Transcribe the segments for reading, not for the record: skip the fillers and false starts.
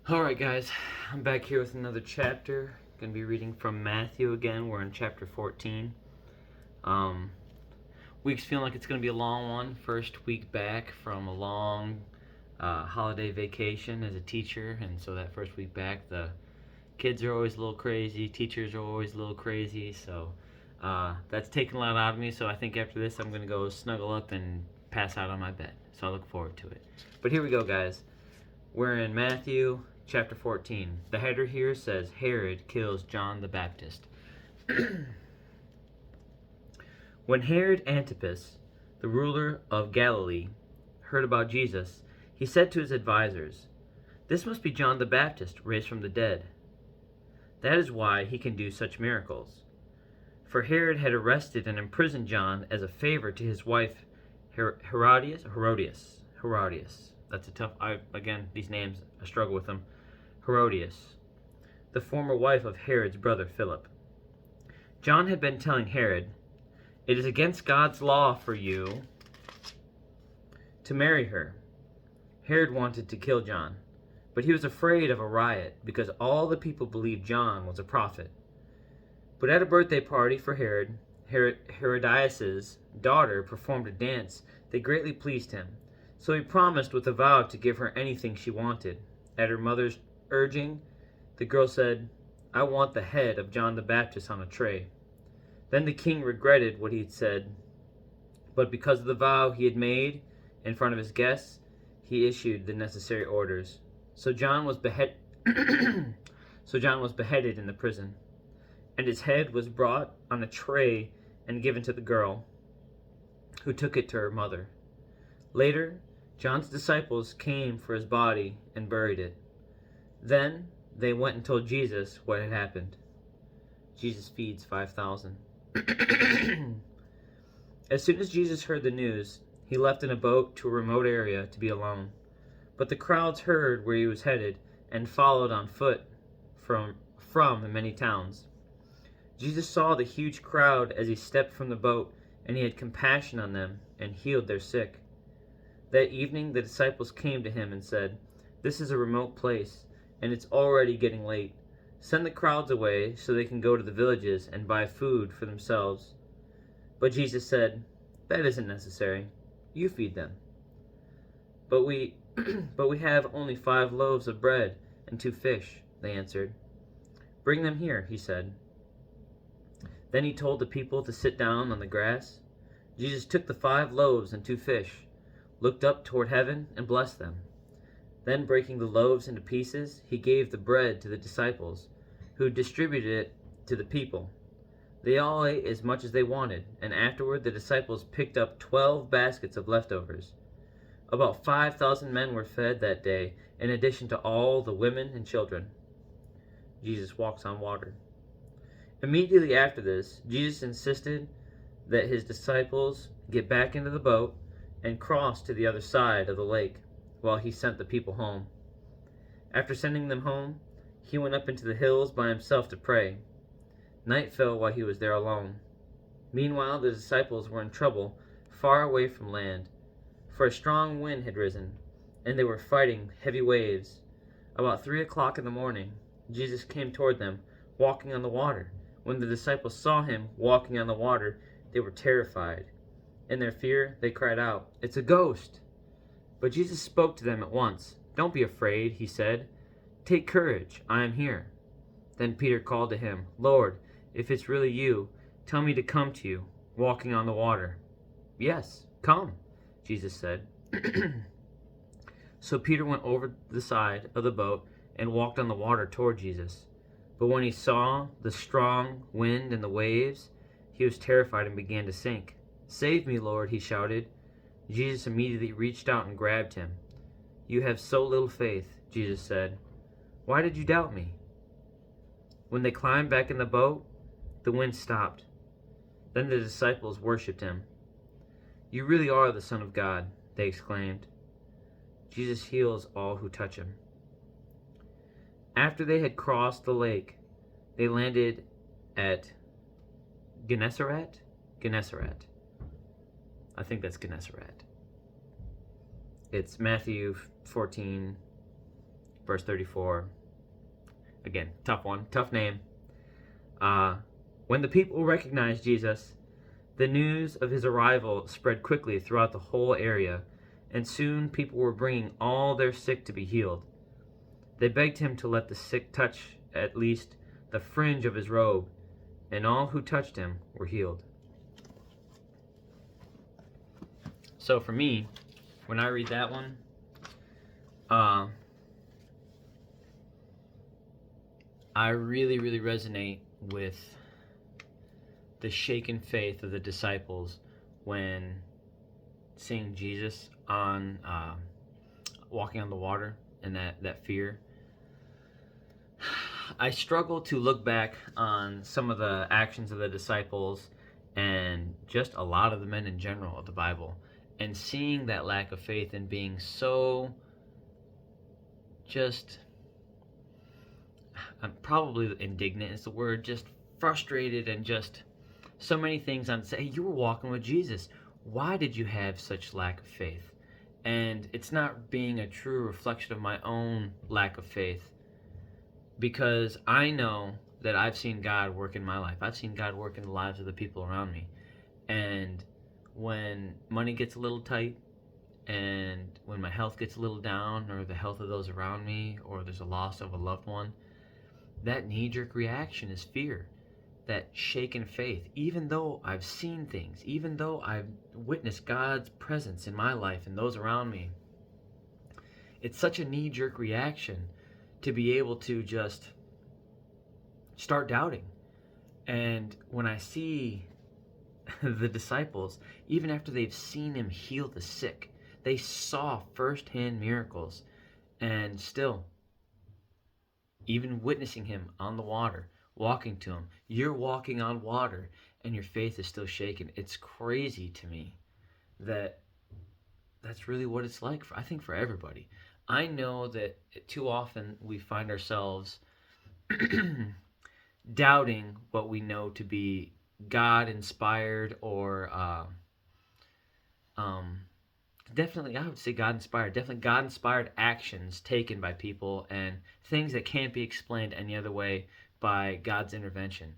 Alright, guys, I'm back here with another chapter. Going to be reading from Matthew again. We're in chapter 14. Um, week's feeling like it's going to be a long one. First week back from a long holiday vacation as a teacher, and so that first week back, the kids are always a little crazy, teachers are always a little crazy, so that's taken a lot out of me. So I think after this, I'm going to go snuggle up and pass out on my bed. So I look forward to it. But here we go, guys. We're in Matthew chapter 14. The header here says Herod kills John the Baptist. When Herod Antipas, the ruler of Galilee, heard about Jesus, he said to his advisers, "This must be John the Baptist raised from the dead. That is why he can do such miracles." For Herod had arrested and imprisoned John as a favor to his wife Herodias. That's a tough. Again, these names, I struggle with them. Herodias, the former wife of Herod's brother Philip. John had been telling Herod, "It is against God's law for you to marry her." Herod wanted to kill John, but he was afraid of a riot because all the people believed John was a prophet. But at a birthday party for Herod, Herodias' daughter performed a dance that greatly pleased him. So he promised with a vow to give her anything she wanted. At her mother's urging, the girl said, "I want the head of John the Baptist on a tray." Then the king regretted what he had said, but because of the vow he had made in front of his guests, he issued the necessary orders. So John was beheaded in the prison, and his head was brought on a tray and given to the girl, who took it to her mother. Later, John's disciples came for his body and buried it. Then they went and told Jesus what had happened. Jesus feeds 5,000. As soon as Jesus heard the news, he left in a boat to a remote area to be alone. But the crowds heard where he was headed and followed on foot from the many towns. Jesus saw the huge crowd as he stepped from the boat, and he had compassion on them and healed their sick. That evening the disciples came to him and said, "This is a remote place, and it's already getting late. Send the crowds away so they can go to the villages and buy food for themselves." But Jesus said, "That isn't necessary. You feed them." But we have only 5 loaves of bread and 2 fish, they answered. "Bring them here," he said. Then he told the people to sit down on the grass. Jesus took the 5 loaves and 2 fish, looked up toward heaven, and blessed them. Then, breaking the loaves into pieces, he gave the bread to the disciples, who distributed it to the people. They all ate as much as they wanted, and afterward the disciples picked up 12 baskets of leftovers. About 5,000 men were fed that day, in addition to all the women and children. Jesus walks on water. Immediately after this, Jesus insisted that his disciples get back into the boat and cross to the other side of the lake while he sent the people home. After sending them home, he went up into the hills by himself to pray. Night fell while he was there alone. Meanwhile, the disciples were in trouble far away from land, for a strong wind had risen, and they were fighting heavy waves. About 3 o'clock in the morning, Jesus came toward them, walking on the water. When the disciples saw him walking on the water, they were terrified. In their fear, they cried out, "It's a ghost!" But Jesus spoke to them at once. "Don't be afraid," he said. "Take courage, I am here." Then Peter called to him, "Lord, if it's really you, tell me to come to you, walking on the water." "Yes, come," Jesus said. So Peter went over the side of the boat and walked on the water toward Jesus. But when he saw the strong wind and the waves, he was terrified and began to sink. "Save me, Lord," he shouted. Jesus immediately reached out and grabbed him. "You have so little faith," Jesus said. "Why did you doubt me?" When they climbed back in the boat, the wind stopped. Then the disciples worshipped him. "You really are the Son of God," they exclaimed. Jesus heals all who touch him. After they had crossed the lake, they landed at Gennesaret? I think that's Gennesaret. It's Matthew 14, verse 34. Again, tough one, tough name. When the people recognized Jesus, the news of his arrival spread quickly throughout the whole area, and soon people were bringing all their sick to be healed. They begged him to let the sick touch at least the fringe of his robe, and all who touched him were healed. So for me, when I read that one, I really, really resonate with the shaken faith of the disciples when seeing Jesus on walking on the water, and that fear. I struggle to look back on some of the actions of the disciples and just a lot of the men in general of the Bible, and seeing that lack of faith and being so just, I'm probably indignant is the word, just frustrated, and just so many things on say, hey, you were walking with Jesus. Why did you have such lack of faith? And it's not being a true reflection of my own lack of faith, because I know that I've seen God work in my life. I've seen God work in the lives of the people around me. And when money gets a little tight, and when my health gets a little down, or the health of those around me, or there's a loss of a loved one, that knee-jerk reaction is fear, that shaken faith. Even though I've seen things, even though I've witnessed God's presence in my life and those around me, it's such a knee-jerk reaction to be able to just start doubting. And when I see the disciples, even after they've seen him heal the sick, they saw firsthand miracles, and still, even witnessing him on the water, walking to him, you're walking on water and your faith is still shaken. It's crazy to me that that's really what it's like, I think, for everybody. I know that too often we find ourselves doubting what we know to be God-inspired, or definitely, I would say God-inspired, definitely God-inspired actions taken by people, and things that can't be explained any other way by God's intervention.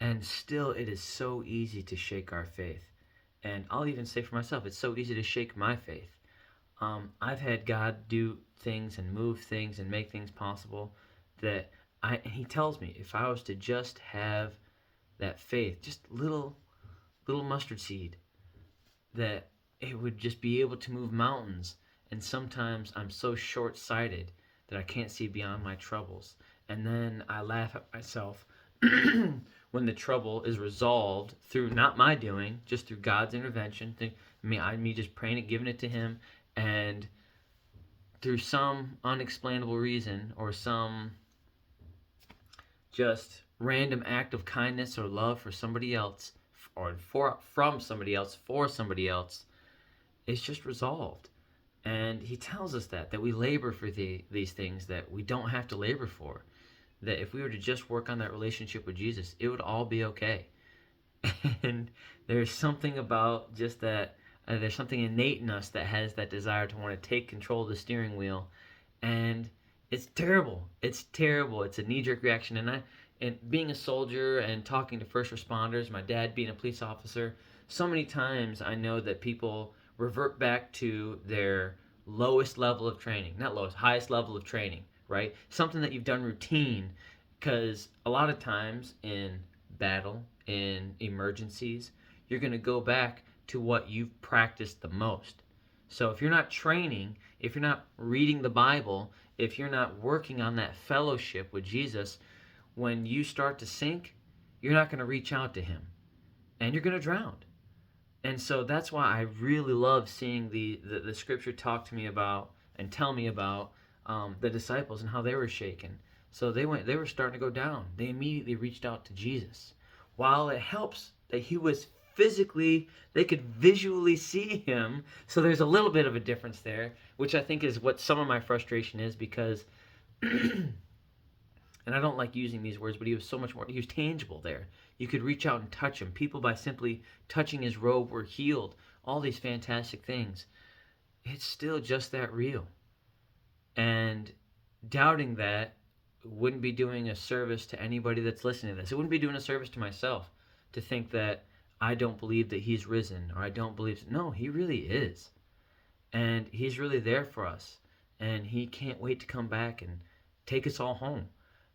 And still, it is so easy to shake our faith. And I'll even say for myself, it's so easy to shake my faith. I've had God do things and move things and make things possible that he tells me, if I was to just have that faith, just little mustard seed, that it would just be able to move mountains. And sometimes I'm so short-sighted that I can't see beyond my troubles. And then I laugh at myself when the trouble is resolved through not my doing, just through God's intervention, me just praying it, giving it to him, and through some unexplainable reason, or some just random act of kindness or love for somebody else, or from somebody else for somebody else, it's just resolved. And he tells us that we labor for these things that we don't have to labor for. That if we were to just work on that relationship with Jesus, it would all be okay. And there's something about just that, there's something innate in us that has that desire to want to take control of the steering wheel. And it's terrible. It's terrible. It's a knee-jerk reaction. And being a soldier and talking to first responders, my dad being a police officer, so many times I know that people revert back to their lowest level of training. Not lowest, highest level of training, right? Something that you've done routine, because a lot of times in battle, in emergencies, you're going to go back to what you've practiced the most. So if you're not training, if you're not reading the Bible, if you're not working on that fellowship with Jesus, when you start to sink, you're not going to reach out to him, and you're going to drown. And so that's why I really love seeing the scripture talk to me about and tell me about the disciples and how they were shaken. So they were starting to go down. They immediately reached out to Jesus. While it helps that he was physically, they could visually see him. So there's a little bit of a difference there, which I think is what some of my frustration is, because and I don't like using these words, but he was so much more, he was tangible there. You could reach out and touch him. People, by simply touching his robe, were healed. All these fantastic things. It's still just that real. And doubting that wouldn't be doing a service to anybody that's listening to this. It wouldn't be doing a service to myself to think that I don't believe that he's risen, or I don't believe. No, he really is. And he's really there for us. And he can't wait to come back and take us all home.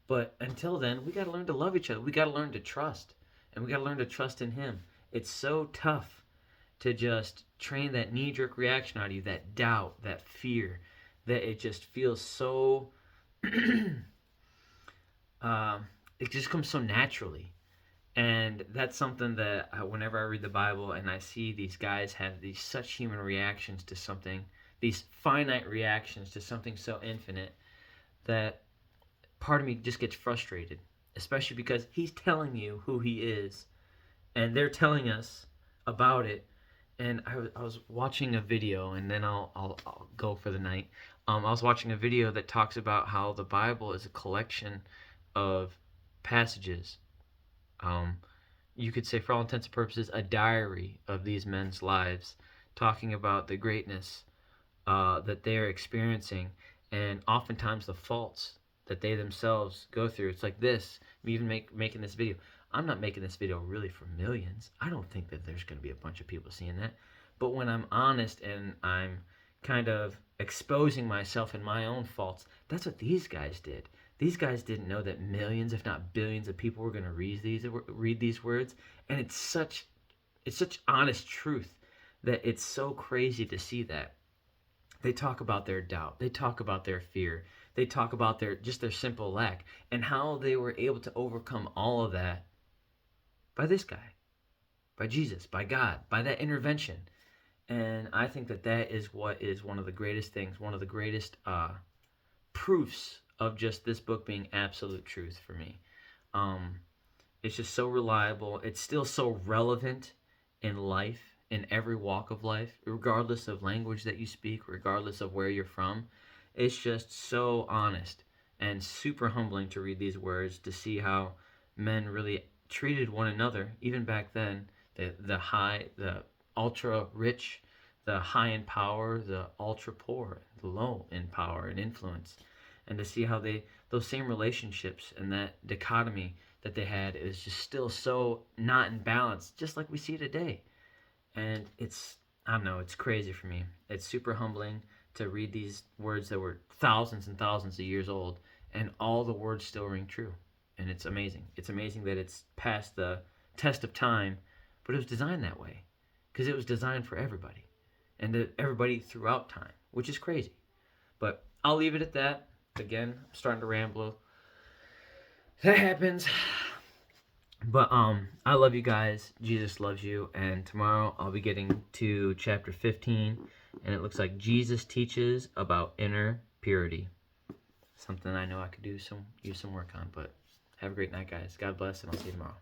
But until then, we got to learn to love each other. We got to learn to trust. And we got to learn to trust in him. It's so tough to just train that knee-jerk reaction out of you, that doubt, that fear, that it just feels so it just comes so naturally. And that's something that whenever I read the Bible and I see these guys have these such human reactions to something, these finite reactions to something so infinite, that part of me just gets frustrated, especially because he's telling you who he is, and they're telling us about it. And I was watching a video, and then I'll go for the night. I was watching a video that talks about how the Bible is a collection of passages. You could say, for all intents and purposes, a diary of these men's lives, talking about the greatness that they are experiencing, and oftentimes the faults that they themselves go through. It's like this. Me even making this video. I'm not making this video really for millions. I don't think that there's going to be a bunch of people seeing that. But when I'm honest and I'm kind of exposing myself and my own faults, that's what these guys did. These guys didn't know that millions, if not billions, of people were going to read these words, and it's such honest truth that it's so crazy to see that. They talk about their doubt. They talk about their fear. They talk about their simple lack, and how they were able to overcome all of that by this guy, by Jesus, by God, by that intervention. And I think that is what is one of the greatest things, one of the greatest proofs of just this book being absolute truth for me. It's just so reliable. It's still so relevant in life, in every walk of life, regardless of language that you speak, regardless of where you're from. It's just so honest and super humbling to read these words, to see how men really treated one another, even back then, the ultra rich, the high in power, the ultra poor, the low in power and influence. And to see how those same relationships and that dichotomy that they had is just still so not in balance, just like we see today. And I don't know, it's crazy for me. It's super humbling to read these words that were thousands and thousands of years old, and all the words still ring true. And it's amazing. It's amazing that it's passed the test of time, but it was designed that way because it was designed for everybody, and everybody throughout time, which is crazy. But I'll leave it at that. Again, I'm starting to ramble. That happens. But I love you guys. Jesus loves you. And tomorrow I'll be getting to chapter 15, and it looks like Jesus teaches about inner purity. Something I know I could use some work on. But have a great night, guys. God bless, and I'll see you tomorrow.